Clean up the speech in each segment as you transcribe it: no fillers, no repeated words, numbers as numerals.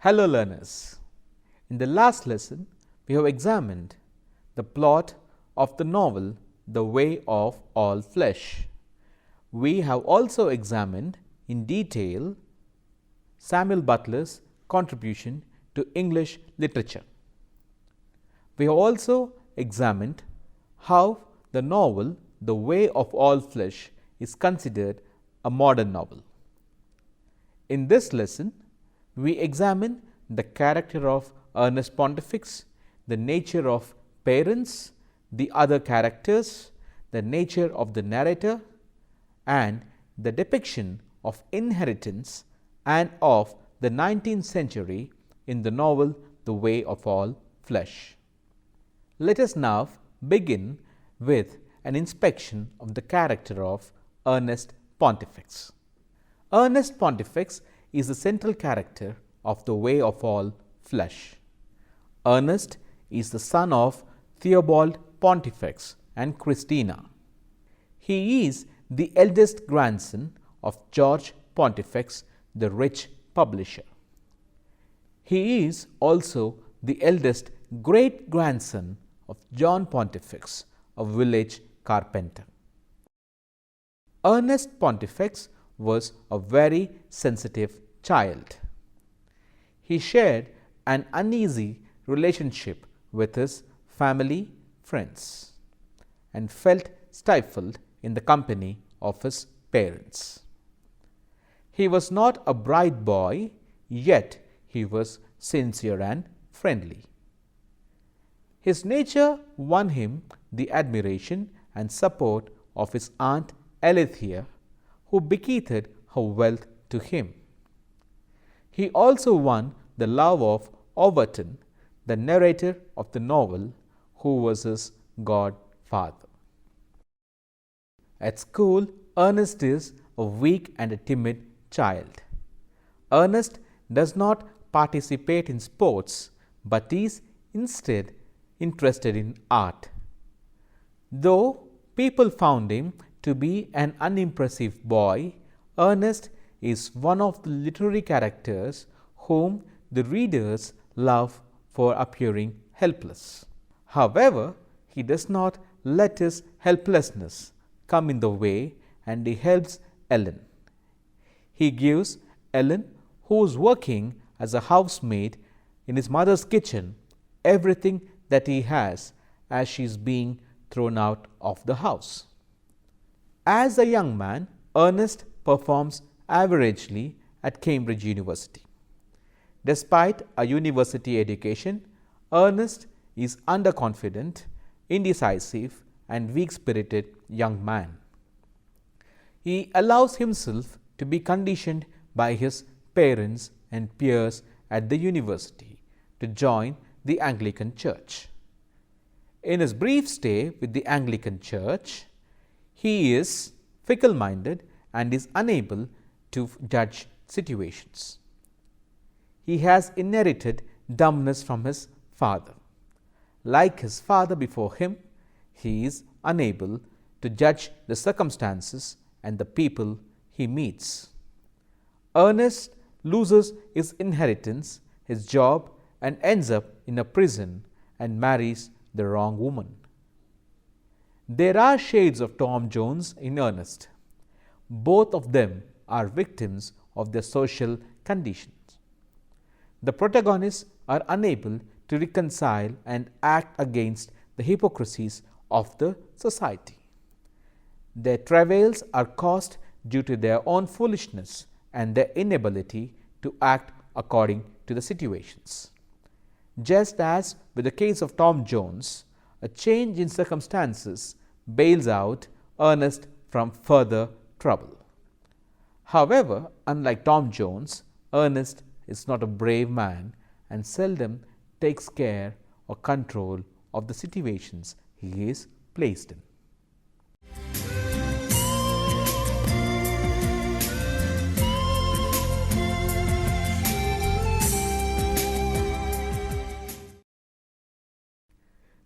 Hello learners, in the last lesson we have examined the plot of the novel The Way of All Flesh. We have also examined in detail Samuel Butler's contribution to English literature. We have also examined how the novel The Way of All Flesh is considered a modern novel. In this lesson, we examine the character of Ernest Pontifex, the nature of parents, the other characters, the nature of the narrator, and the depiction of inheritance and of the 19th century in the novel The Way of All Flesh. Let us now begin with an inspection of the character of Ernest Pontifex. Ernest Pontifex is the central character of The Way of All Flesh. Ernest is the son of Theobald Pontifex and Christina. He is the eldest grandson of George Pontifex, the rich publisher. He is also the eldest great-grandson of John Pontifex, a village carpenter. Ernest Pontifex was a very sensitive child. He shared an uneasy relationship with his family, friends, and felt stifled in the company of his parents. He was not a bright boy, yet he was sincere and friendly. His nature won him the admiration and support of his aunt Alethea, who bequeathed her wealth to him. He also won the love of Overton, the narrator of the novel, who was his godfather. At school, Ernest is a weak and a timid child. Ernest does not participate in sports, but is instead interested in art. Though people found him to be an unimpressive boy, Ernest is one of the literary characters whom the readers love for appearing helpless. However, he does not let his helplessness come in the way, and he helps Ellen. He gives Ellen, who is working as a housemaid in his mother's kitchen, everything that he has as she is being thrown out of the house. As a young man, Ernest performs averagely at Cambridge University. Despite a university education, Ernest is underconfident, indecisive, and weak-spirited young man. He allows himself to be conditioned by his parents and peers at the university to join the Anglican Church. In his brief stay with the Anglican Church, he is fickle-minded and is unable to judge situations. He has inherited dumbness from his father. Like his father before him, he is unable to judge the circumstances and the people he meets. Ernest loses his inheritance, his job, and ends up in a prison and marries the wrong woman. There are shades of Tom Jones in Ernest. Both of them are victims of their social conditions. The protagonists are unable to reconcile and act against the hypocrisies of the society. Their travails are caused due to their own foolishness and their inability to act according to the situations. Just as with the case of Tom Jones, a change in circumstances bails out Ernest from further trouble. However, unlike Tom Jones, Ernest is not a brave man and seldom takes care or control of the situations he is placed in.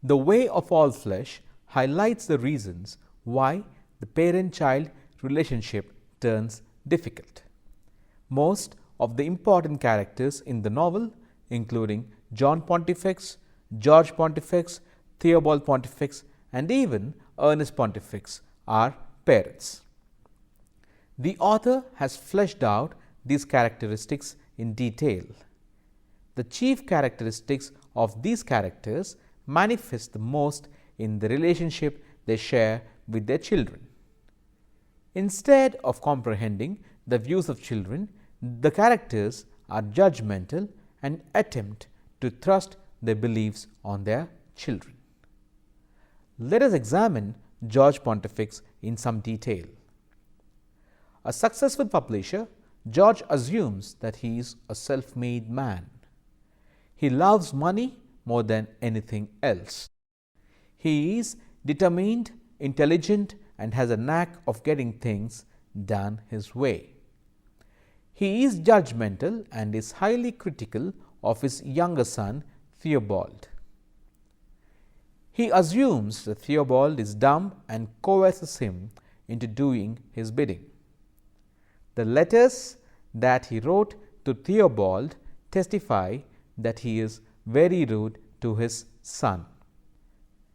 The Way of All Flesh highlights the reasons why the parent-child relationship turns difficult. Most of the important characters in the novel, including John Pontifex, George Pontifex, Theobald Pontifex, and even Ernest Pontifex, are parents. The author has fleshed out these characteristics in detail. The chief characteristics of these characters manifest the most in the relationship they share with their children. Instead of comprehending the views of children, the characters are judgmental and attempt to thrust their beliefs on their children. Let us examine George Pontifex in some detail. A successful publisher, George assumes that he is a self-made man. He loves money more than anything else. He is determined, intelligent, and has a knack of getting things done his way. He is judgmental and is highly critical of his younger son, Theobald. He assumes that Theobald is dumb and coerces him into doing his bidding. The letters that he wrote to Theobald testify that he is very rude to his son.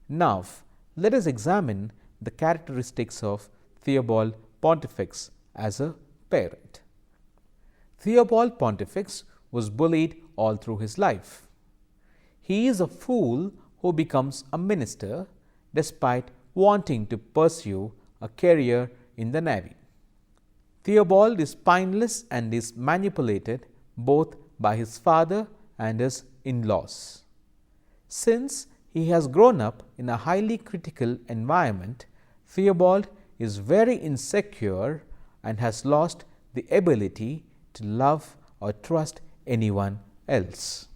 Now, let us examine the characteristics of Theobald Pontifex as a parent. Theobald Pontifex was bullied all through his life. He is a fool who becomes a minister despite wanting to pursue a career in the Navy. Theobald is spineless and is manipulated both by his father and his in-laws. Since he has grown up in a highly critical environment, Theobald is very insecure and has lost the ability to love or trust anyone else.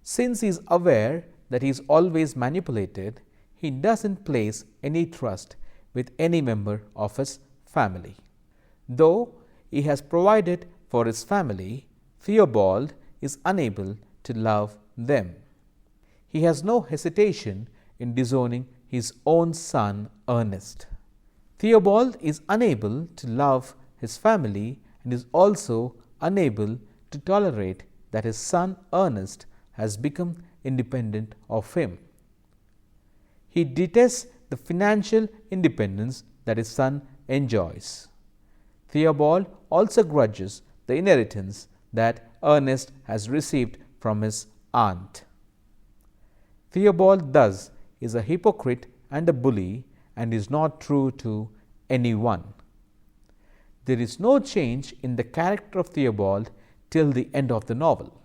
Since he is aware that he is always manipulated, he doesn't place any trust with any member of his family. Though he has provided for his family, Theobald is unable to love them. He has no hesitation in disowning his own son Ernest. Theobald is unable to love his family and is also unable to tolerate that his son Ernest has become independent of him. He detests the financial independence that his son enjoys. Theobald also grudges the inheritance that Ernest has received from his aunt. Theobald thus is a hypocrite and a bully and is not true to anyone. There is no change in the character of Theobald till the end of the novel.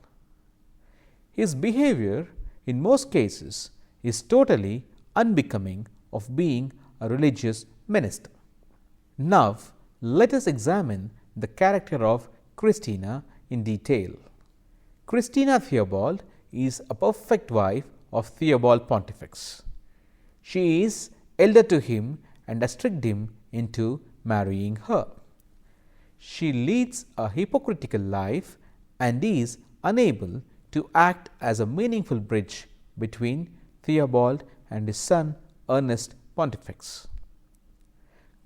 His behavior in most cases is totally unbecoming of being a religious minister. Now, let us examine the character of Christina in detail. Christina Theobald is a perfect wife of Theobald Pontifex. She is elder to him and has tricked him into marrying her. She leads a hypocritical life and is unable to act as a meaningful bridge between Theobald and his son Ernest Pontifex.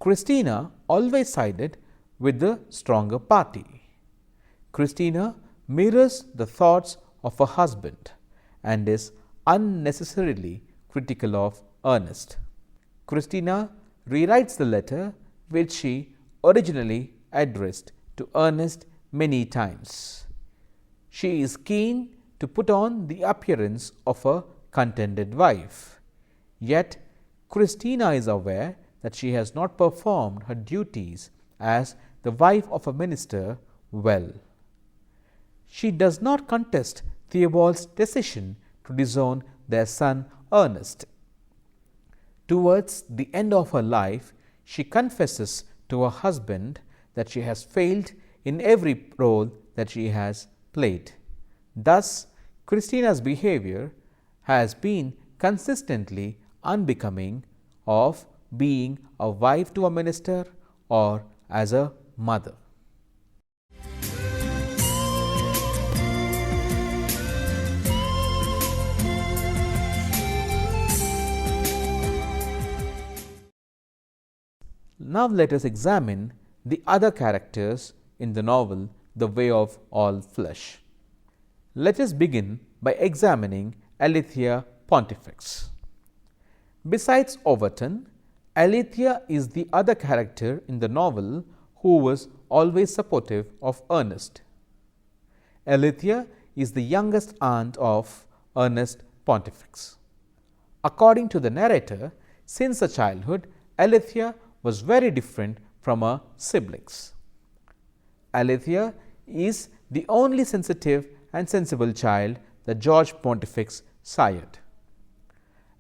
Christina always sided with the stronger party. Christina mirrors the thoughts of her husband and is unnecessarily critical of Ernest. Christina rewrites the letter which she originally addressed to Ernest many times. She is keen to put on the appearance of a contented wife. Yet, Christina is aware that she has not performed her duties as the wife of a minister well. She does not contest Theobald's decision to disown their son Ernest. Towards the end of her life, she confesses to her husband that she has failed in every role that she has played. Thus, Christina's behavior has been consistently unbecoming of being a wife to a minister or as a mother. Now let us examine the other characters in the novel The Way of All Flesh. Let us begin by examining Alethea Pontifex. Besides Overton, Alethea is the other character in the novel who was always supportive of Ernest. Alethea is the youngest aunt of Ernest Pontifex. According to the narrator, since her childhood, Alethea was very different from her siblings. Alethea is the only sensitive and sensible child that George Pontifex sired.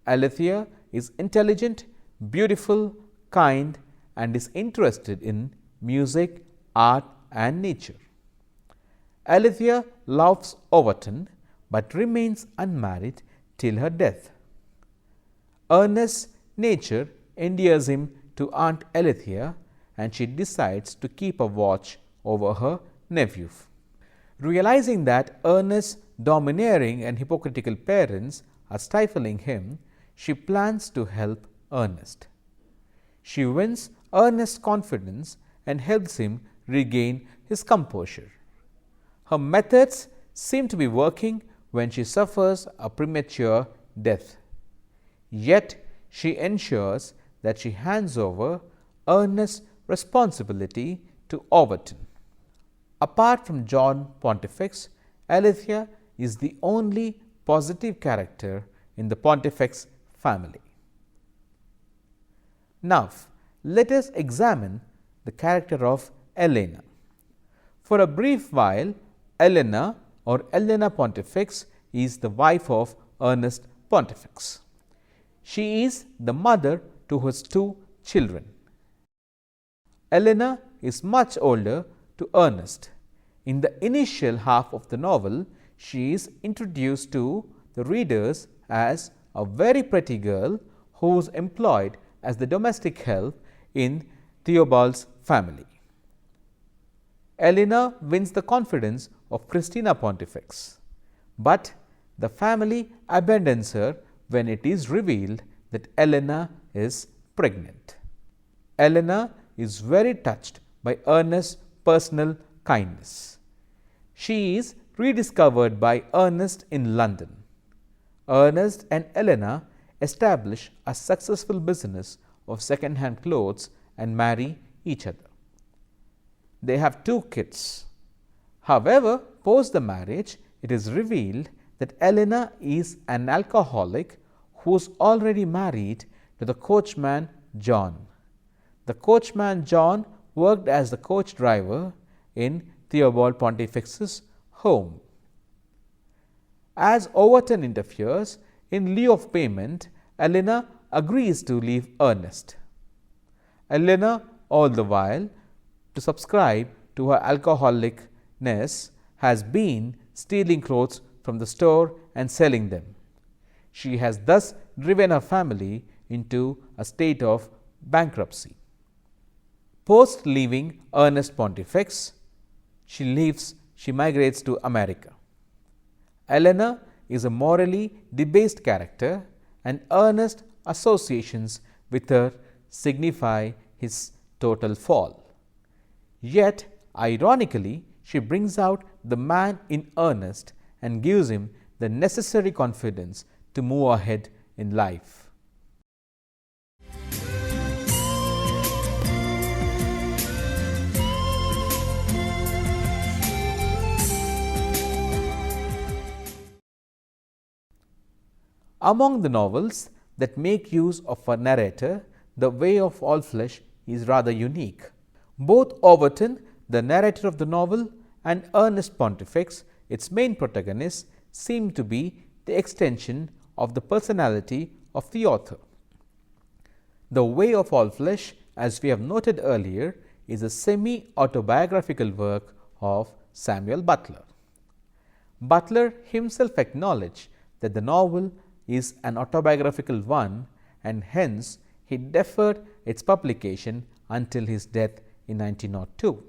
Alethea is intelligent, beautiful, kind, and is interested in music, art, and nature. Alethea loves Overton but remains unmarried till her death. Ernest's nature endears him to Aunt Alethea, and she decides to keep a watch over her nephew. Realizing that Ernest's domineering and hypocritical parents are stifling him, she plans to help Ernest. She wins Ernest's confidence and helps him regain his composure. Her methods seem to be working when she suffers a premature death. Yet she ensures that she hands over Ernest's responsibility to Overton. Apart from John Pontifex, Alethea is the only positive character in the Pontifex family. Now, let us examine the character of Elena. For a brief while, Elena or Elena Pontifex is the wife of Ernest Pontifex. She is the mother to his two children. Elena is much older to Ernest. In the initial half of the novel, she is introduced to the readers as a very pretty girl who is employed as the domestic help in Theobald's family. Elena wins the confidence of Christina Pontifex, but the family abandons her when it is revealed that Elena is pregnant. Elena is very touched by Ernest's personal kindness. She is rediscovered by Ernest in London. Ernest and Elena establish a successful business of second-hand clothes and marry each other. They have 2 kids. However, post the marriage, it is revealed that Elena is an alcoholic who is already married to the coachman John. The coachman John worked as the coach driver in Theobald Pontifex's home. As Overton interferes, in lieu of payment, Elena agrees to leave Ernest. Elena, all the while, to subscribe to her alcoholicness, has been stealing clothes from the store and selling them. She has thus driven her family into a state of bankruptcy. Post leaving Ernest Pontifex, she migrates to America. Elena is a morally debased character, and Ernest's associations with her signify his total fall. Yet, ironically, she brings out the man in Ernest and gives him the necessary confidence to move ahead in life. Among the novels that make use of a narrator, The Way of All Flesh is rather unique. Both Overton, the narrator of the novel, and Ernest Pontifex, its main protagonist, seem to be the extension of the personality of the author. The Way of All Flesh, as we have noted earlier, is a semi-autobiographical work of Samuel Butler. Butler himself acknowledged that the novel is an autobiographical one, and hence he deferred its publication until his death in 1902.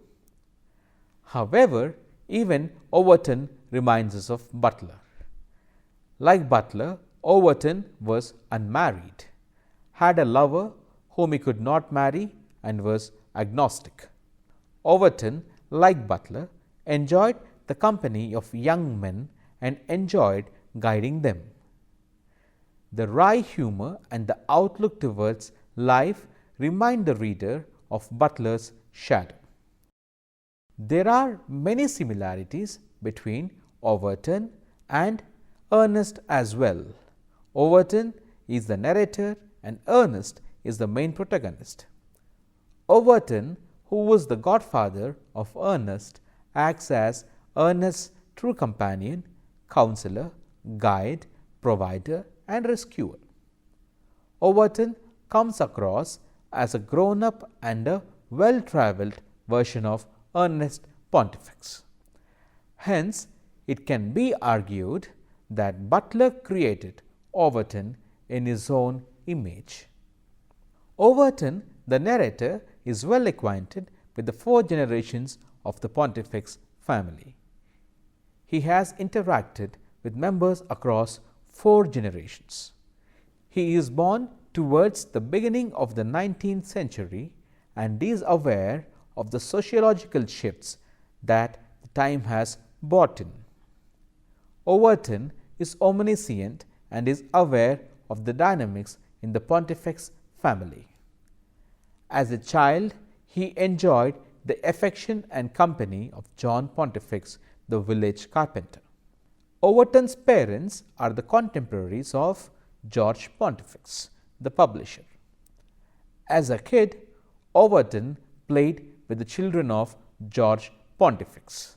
However, even Overton reminds us of Butler. Like Butler, Overton was unmarried, had a lover whom he could not marry, and was agnostic. Overton, like Butler, enjoyed the company of young men, and enjoyed guiding them. The wry humor and the outlook towards life remind the reader of Butler's shadow. There are many similarities between Overton and Ernest as well. Overton is the narrator and Ernest is the main protagonist. Overton, who was the godfather of Ernest, acts as Ernest's true companion, counselor, guide, provider, and rescuer. Overton comes across as a grown-up and a well-travelled version of Ernest Pontifex. Hence, it can be argued that Butler created Overton in his own image. Overton, the narrator, is well acquainted with the 4 generations of the Pontifex family. He has interacted with members across 4 generations. He is born towards the beginning of the 19th century and is aware of the sociological shifts that the time has brought in. Overton is omniscient and is aware of the dynamics in the Pontifex family. As a child, he enjoyed the affection and company of John Pontifex, the village carpenter. Overton's parents are the contemporaries of George Pontifex, the publisher. As a kid, Overton played with the children of George Pontifex.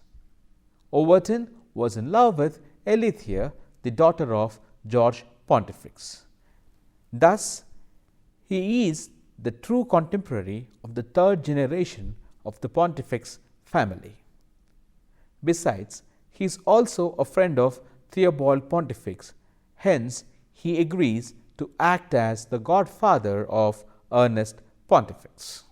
Overton was in love with Alethea, the daughter of George Pontifex. Thus, he is the true contemporary of the 3rd generation of the Pontifex family. Besides, he is also a friend of Theobald Pontifex, hence he agrees to act as the godfather of Ernest Pontifex.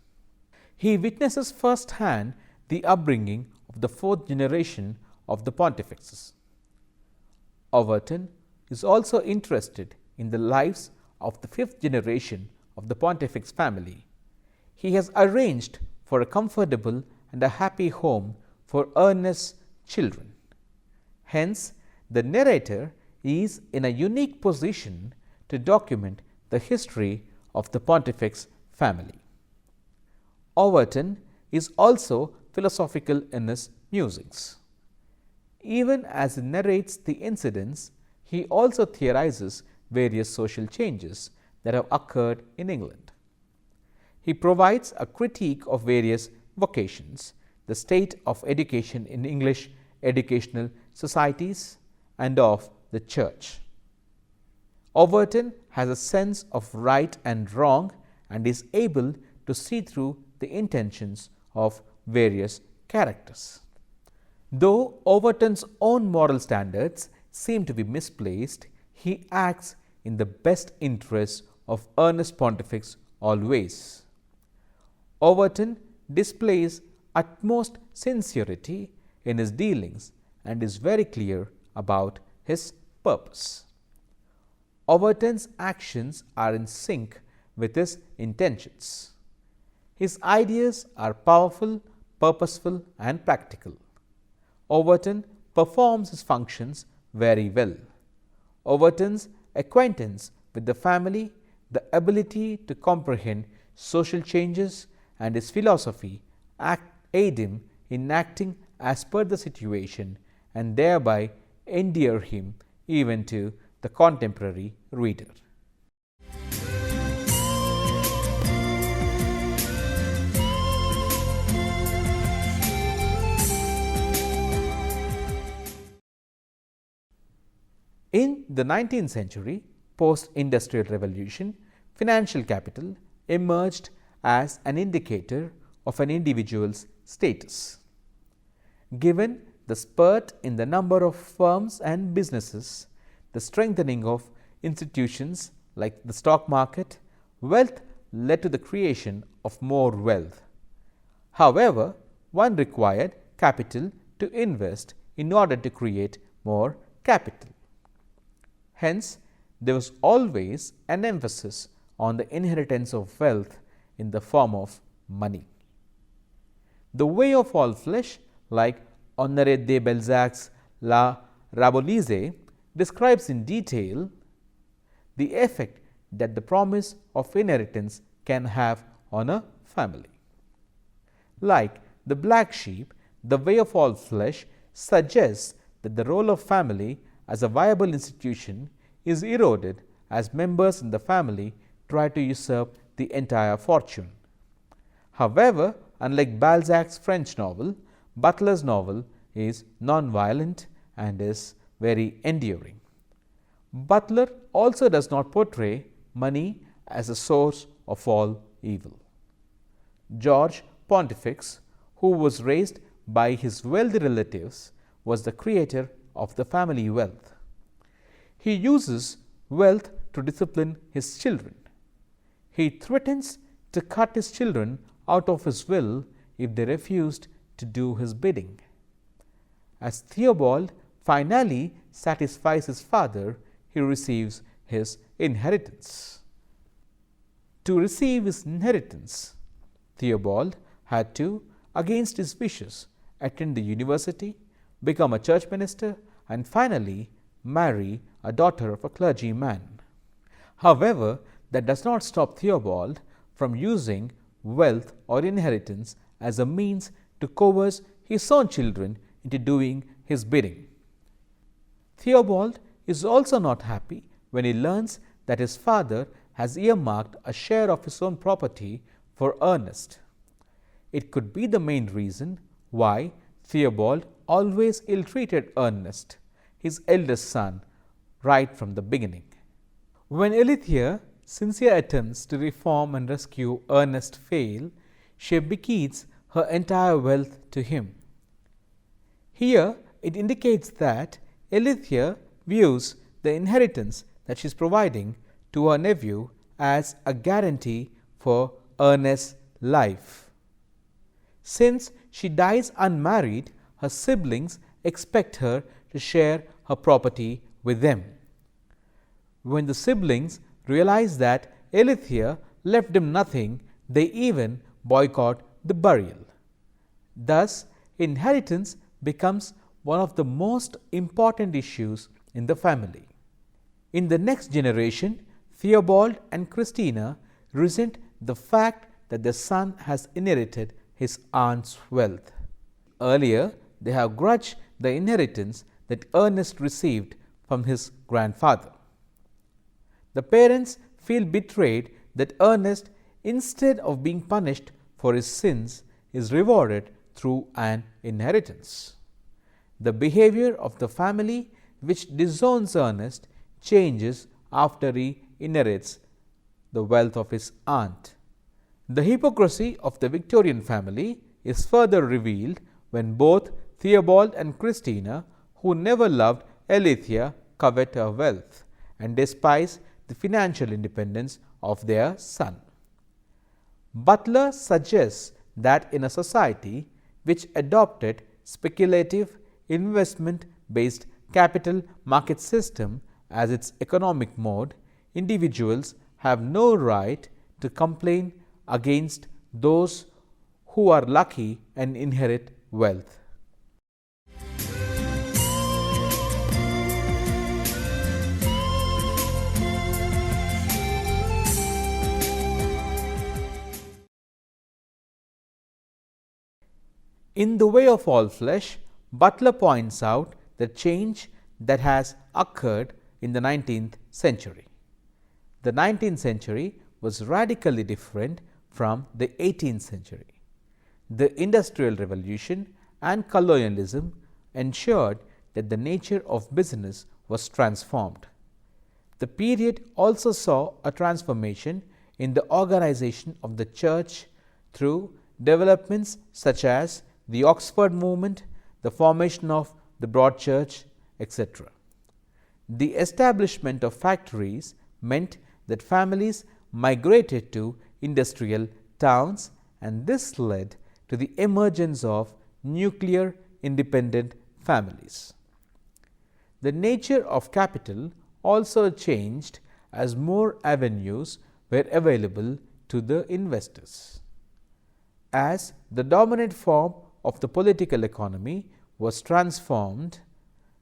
He witnesses firsthand the upbringing of the 4th generation of the Pontifexes. Overton is also interested in the lives of the 5th generation of the Pontifex family. He has arranged for a comfortable and a happy home for Ernest's children. Hence, the narrator is in a unique position to document the history of the Pontifex family. Overton is also philosophical in his musings. Even as he narrates the incidents, he also theorizes various social changes that have occurred in England. He provides a critique of various vocations, the state of education in English educational societies, and of the church. Overton has a sense of right and wrong and is able to see through the intentions of various characters. Though Overton's own moral standards seem to be misplaced, he acts in the best interests of Ernest Pontifex always. Overton displays utmost sincerity in his dealings and is very clear about his purpose. Overton's actions are in sync with his intentions. His ideas are powerful, purposeful, and practical. Overton performs his functions very well. Overton's acquaintance with the family, the ability to comprehend social changes, and his philosophy aid him in acting as per the situation and thereby endear him even to the contemporary reader. In the 19th century, post-industrial revolution, financial capital emerged as an indicator of an individual's status. Given the spurt in the number of firms and businesses, the strengthening of institutions like the stock market, wealth led to the creation of more wealth. However, one required capital to invest in order to create more capital. Hence, there was always an emphasis on the inheritance of wealth in the form of money. The way of all flesh, like Honoré de Balzac's La Rabelais describes in detail the effect that the promise of inheritance can have on a family. Like the black sheep, the way of all flesh suggests that the role of family as a viable institution is eroded as members in the family try to usurp the entire fortune. However, unlike Balzac's French novel, Butler's novel is non-violent and is very enduring. Butler also does not portray money as a source of all evil. George Pontifex, who was raised by his wealthy relatives, was the creator of the family wealth. He uses wealth to discipline his children. He threatens to cut his children out of his will if they refused to do his bidding. As Theobald finally satisfies his father, he receives his inheritance. To receive his inheritance, Theobald had to, against his wishes, attend the university, become a church minister, and finally marry a daughter of a clergyman. However, that does not stop Theobald from using wealth or inheritance as a means to coerce his own children into doing his bidding. Theobald is also not happy when he learns that his father has earmarked a share of his own property for Ernest. It could be the main reason why Theobald always ill-treated Ernest, his eldest son, right from the beginning. When Alethea sincere attempts to reform and rescue Ernest fail, she bequeaths her entire wealth to him. Here it indicates that Alethea views the inheritance that she is providing to her nephew as a guarantee for Ernest's life. Since she dies unmarried, her siblings expect her to share her property with them. When the siblings realize that Alethea left them nothing, they even boycott the burial. Thus, inheritance becomes one of the most important issues in the family. In the next generation, Theobald and Christina resent the fact that their son has inherited his aunt's wealth. Earlier, they have grudged the inheritance that Ernest received from his grandfather. The parents feel betrayed that Ernest, instead of being punished for his sins, is rewarded through an inheritance. The behavior of the family which disowns Ernest changes after he inherits the wealth of his aunt. The hypocrisy of the Victorian family is further revealed when both Theobald and Christina, who never loved Alethea, covet her wealth and despise the financial independence of their son. Butler suggests that in a society which adopted speculative investment-based capital market system as its economic mode, individuals have no right to complain against those who are lucky and inherit wealth. In The Way of All Flesh, Butler points out the change that has occurred in the 19th century. The 19th century was radically different from the 18th century. The Industrial Revolution and colonialism ensured that the nature of business was transformed. The period also saw a transformation in the organization of the church through developments such as the Oxford movement, the formation of the Broad Church, etc. The establishment of factories meant that families migrated to industrial towns, and this led to the emergence of nuclear independent families. The nature of capital also changed as more avenues were available to the investors. As the dominant form of the political economy was transformed,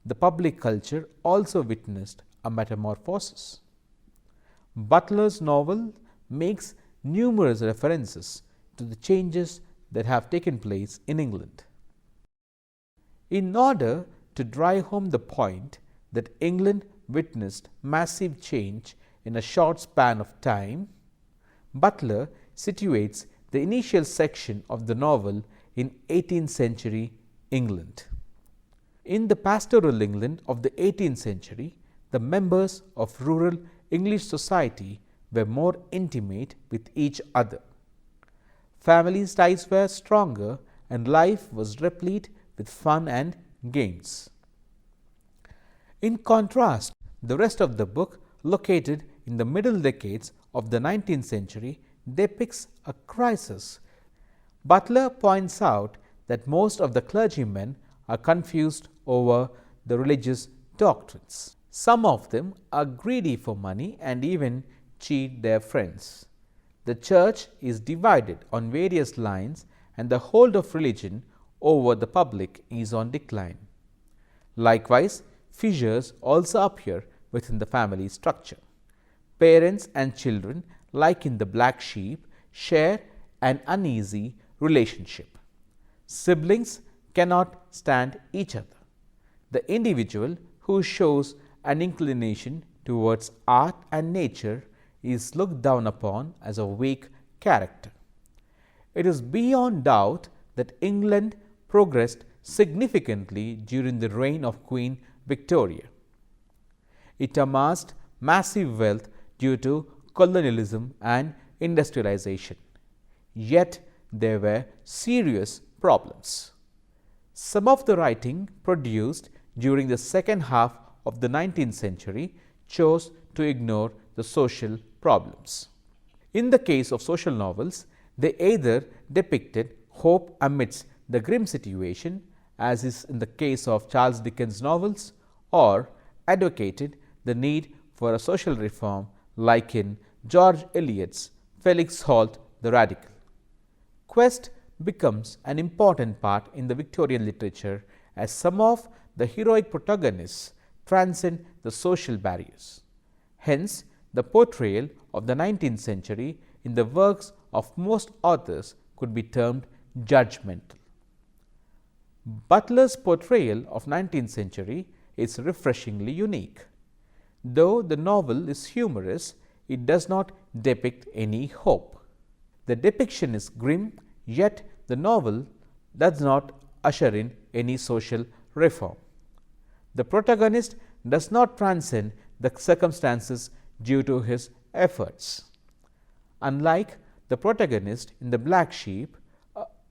the public culture also witnessed a metamorphosis. Butler's novel makes numerous references to the changes that have taken place in England. In order to drive home the point that England witnessed massive change in a short span of time, Butler situates the initial section of the novel in 18th century England. In the pastoral England of the 18th century, the members of rural English society were more intimate with each other. Family ties were stronger and life was replete with fun and games. In contrast, the rest of the book, located in the middle decades of the 19th century, depicts a crisis. Butler points out that most of the clergymen are confused over the religious doctrines. Some of them are greedy for money and even cheat their friends. The church is divided on various lines and the hold of religion over the public is on decline. Likewise, fissures also appear within the family structure. Parents and children, like in the black sheep, share an uneasy relationship. Siblings cannot stand each other. The individual who shows an inclination towards art and nature is looked down upon as a weak character. It is beyond doubt that England progressed significantly during the reign of Queen Victoria. It amassed massive wealth due to colonialism and industrialization. Yet there were serious problems. Some of the writing produced during the second half of the 19th century chose to ignore the social problems. In the case of social novels, they either depicted hope amidst the grim situation, as is in the case of Charles Dickens' novels, or advocated the need for a social reform, like in George Eliot's Felix Holt the Radical. Quest becomes an important part in the Victorian literature, as some of the heroic protagonists transcend the social barriers. Hence, the portrayal of the 19th century in the works of most authors could be termed judgmental. Butler's portrayal of 19th century is refreshingly unique. Though the novel is humorous, it does not depict any hope. The depiction is grim, yet the novel does not usher in any social reform. The protagonist does not transcend the circumstances due to his efforts. Unlike the protagonist in the Black Sheep,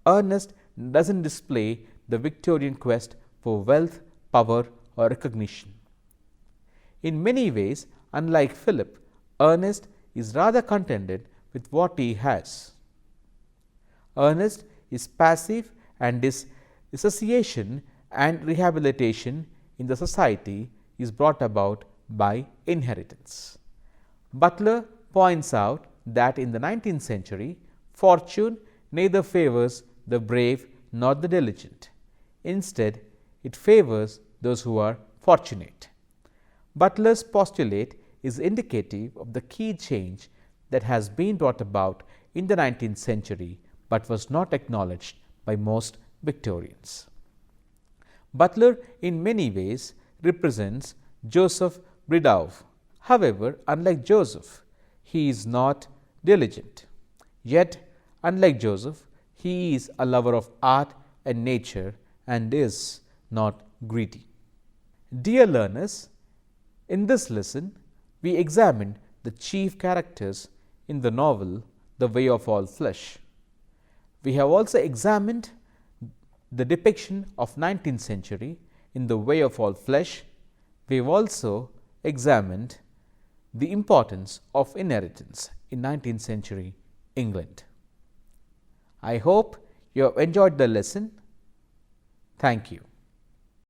Ernest doesn't display the Victorian quest for wealth, power, or recognition. In many ways, unlike Philip, Ernest is rather contented with what he has. Ernest is passive, and his association and rehabilitation in the society is brought about by inheritance. Butler points out that in the 19th century, fortune neither favors the brave nor the diligent. Instead, it favors those who are fortunate. Butler's postulate is indicative of the key change that has been brought about in the 19th century, but was not acknowledged by most Victorians. Butler in many ways represents Joseph Bridau. However, unlike Joseph, he is not diligent. Yet, unlike Joseph, he is a lover of art and nature and is not greedy. Dear learners, in this lesson, we examined the chief characters in the novel The Way of All Flesh. We have also examined the depiction of 19th century in The Way of All Flesh. We have also examined the importance of inheritance in 19th century England. I hope you have enjoyed the lesson. Thank you.